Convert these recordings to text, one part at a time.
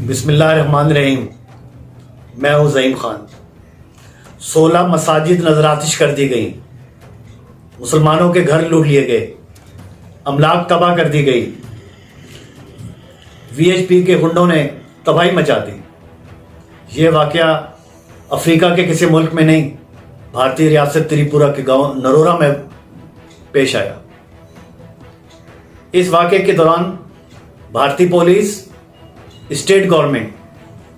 بسم اللہ الرحمن الرحیم۔ میں ہوں زعیم خان۔ 16 مساجد نظر آتش کر دی گئی، مسلمانوں کے گھر لوٹ لیے گئے، املاک تباہ کر دی گئی، وی ایچ پی کے گنڈوں نے تباہی مچا دی۔ یہ واقعہ افریقہ کے کسی ملک میں نہیں، بھارتی ریاست تریپورہ کے گاؤں نرورا میں پیش آیا۔ اس واقعے کے دوران بھارتی پولیس، اسٹیٹ گورنمنٹ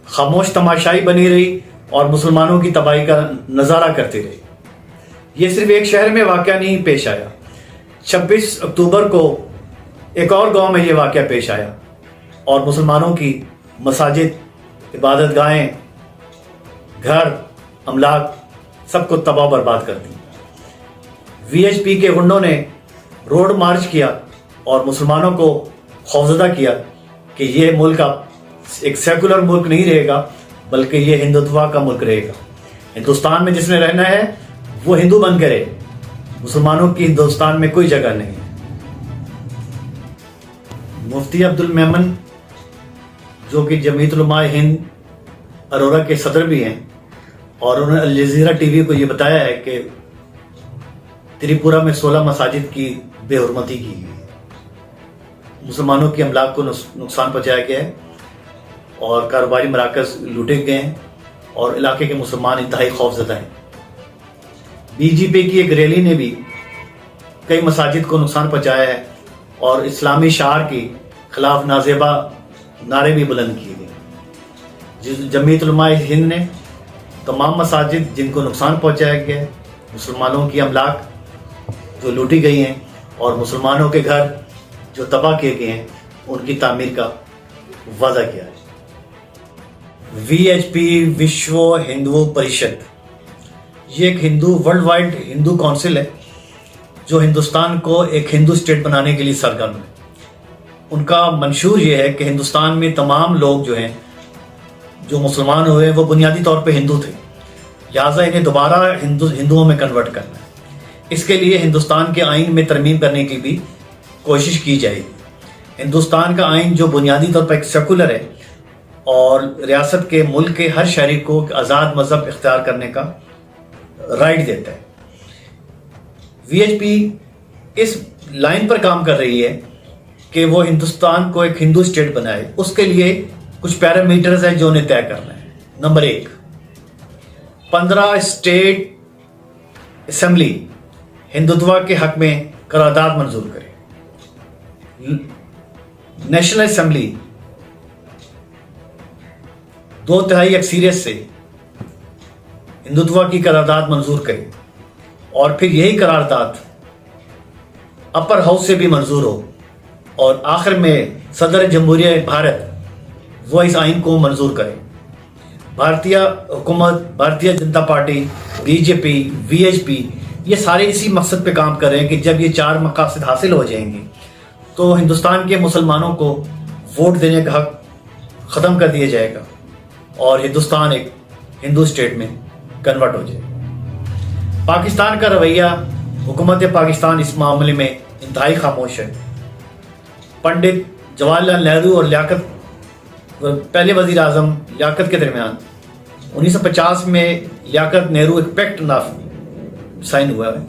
خاموش تماشائی بنی رہی اور مسلمانوں کی تباہی کا نظارہ کرتی رہی۔ یہ صرف ایک شہر میں واقعہ نہیں پیش آیا، 26 اکتوبر کو ایک اور گاؤں میں یہ واقعہ پیش آیا اور مسلمانوں کی مساجد، عبادت گاہیں، گھر، املاک سب کو تباہ برباد کر دی۔ وی ایچ پی کے گنڈوں نے روڈ مارچ کیا اور مسلمانوں کو خوفزدہ کیا کہ یہ ملک اب ایک سیکولر ملک نہیں رہے گا، بلکہ یہ ہندوتوا کا ملک رہے گا۔ ہندوستان میں جس نے رہنا ہے وہ ہندو بن کے رہے، مسلمانوں کی ہندوستان میں کوئی جگہ نہیں ہے۔ مفتی عبد المیمن جو کہ جمعیت علماء ہند ارورا کے صدر بھی ہیں، اور انہوں نے الجزیرہ ٹی وی کو یہ بتایا ہے کہ تریپورہ میں 16 مساجد کی بے حرمتی کی گئی، مسلمانوں کی املاک کو نقصان پہنچایا گیا ہے اور کاروباری مراکز لوٹے گئے ہیں اور علاقے کے مسلمان انتہائی خوفزدہ ہیں۔ بی جے پی کی ایک ریلی نے بھی کئی مساجد کو نقصان پہنچایا ہے اور اسلامی شعار کے خلاف نازیبا نعرے بھی بلند کیے گئے۔ جمعیت علماء ہند نے تمام مساجد جن کو نقصان پہنچایا گیا ہے، مسلمانوں کی املاک جو لوٹی گئی ہیں اور مسلمانوں کے گھر جو تباہ کیے گئے ہیں، ان کی تعمیر کا وعدہ کیا ہے۔ V H P Vishwa Hindu Parishad یہ ایک ورلڈ وائڈ ہندو کونسل ہے جو ہندوستان کو ایک ہندو اسٹیٹ بنانے کے لیے سرگرم ہے۔ ان کا منشور یہ ہے کہ ہندوستان میں تمام لوگ جو ہیں، جو مسلمان ہوئے وہ بنیادی طور پہ ہندو تھے، لہٰذا انہیں دوبارہ ہندوؤں میں کنورٹ کرنا ہے۔ اس کے لیے ہندوستان کے آئین میں ترمیم کرنے کی بھی کوشش کی جائے گی۔ ہندوستان کا آئین جو بنیادی طور پر ایک سیکولر ہے اور ریاست کے ملک کے ہر شہری کو آزاد مذہب اختیار کرنے کا رائٹ دیتا ہے۔ وی ایچ پی اس لائن پر کام کر رہی ہے کہ وہ ہندوستان کو ایک ہندو اسٹیٹ بنائے۔ اس کے لیے کچھ پیرامیٹرز ہیں جو انہیں طے کرنا ہے۔ نمبر 1، 15 اسٹیٹ اسمبلی ہندوتوا کے حق میں قرارداد منظور کرے۔ نیشنل اسمبلی 2/3 اکثریت سے ہندوتوا کی قرارداد منظور کرے اور پھر یہی قرارداد اپر ہاؤس سے بھی منظور ہو اور آخر میں صدر جمہوریہ بھارت وہ اس آئین کو منظور کرے۔ بھارتیہ حکومت، Bharatiya Janata party, B J پی، وی ایچ پی یہ سارے اسی مقصد پہ کام کر رہے ہیں کہ جب یہ 4 مقاصد حاصل ہو جائیں گے تو ہندوستان کے مسلمانوں کو ووٹ دینے کا حق ختم کر دیا جائے گا اور ہندوستان ایک ہندو اسٹیٹ میں کنورٹ ہو جائے گا۔ پاکستان کا رویہ، حکومت پاکستان اس معاملے میں انتہائی خاموش ہے۔ پنڈت جواہر لال نہرو اور پہلے وزیر اعظم لیاقت کے درمیان 1950 میں لیاقت نہرو ایک پیکٹ سائن ہوا ہے۔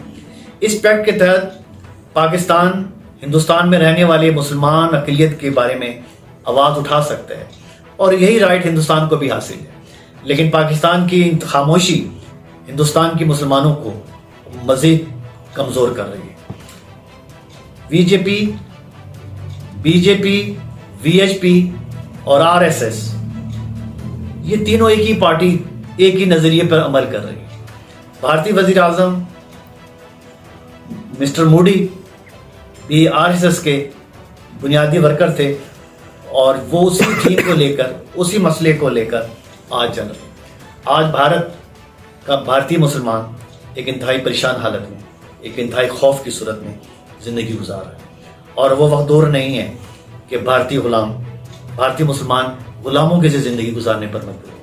اس پیکٹ کے تحت پاکستان ہندوستان میں رہنے والے مسلمان اقلیت کے بارے میں آواز اٹھا سکتا ہے اور یہی رائٹ ہندوستان کو بھی حاصل ہے، لیکن پاکستان کی خاموشی ہندوستان کے مسلمانوں کو مزید کمزور کر رہی ہے۔ بی جے پی، وی ایچ پی اور RSS یہ تینوں ایک ہی پارٹی، ایک ہی نظریے پر عمل کر رہی ہے۔ بھارتی وزیر اعظم مسٹر موڈی بھی RSS کے بنیادی ورکر تھے اور وہ اسی تھیم کو لے کر، اسی مسئلے کو لے کر آج چل رہے ہیں۔ آج بھارتی مسلمان ایک انتہائی پریشان حالت میں، ایک انتہائی خوف کی صورت میں زندگی گزار رہے ہیں اور وہ وقت دور نہیں ہے کہ بھارتی مسلمان غلاموں کی زندگی گزارنے پر مجبور ہیں۔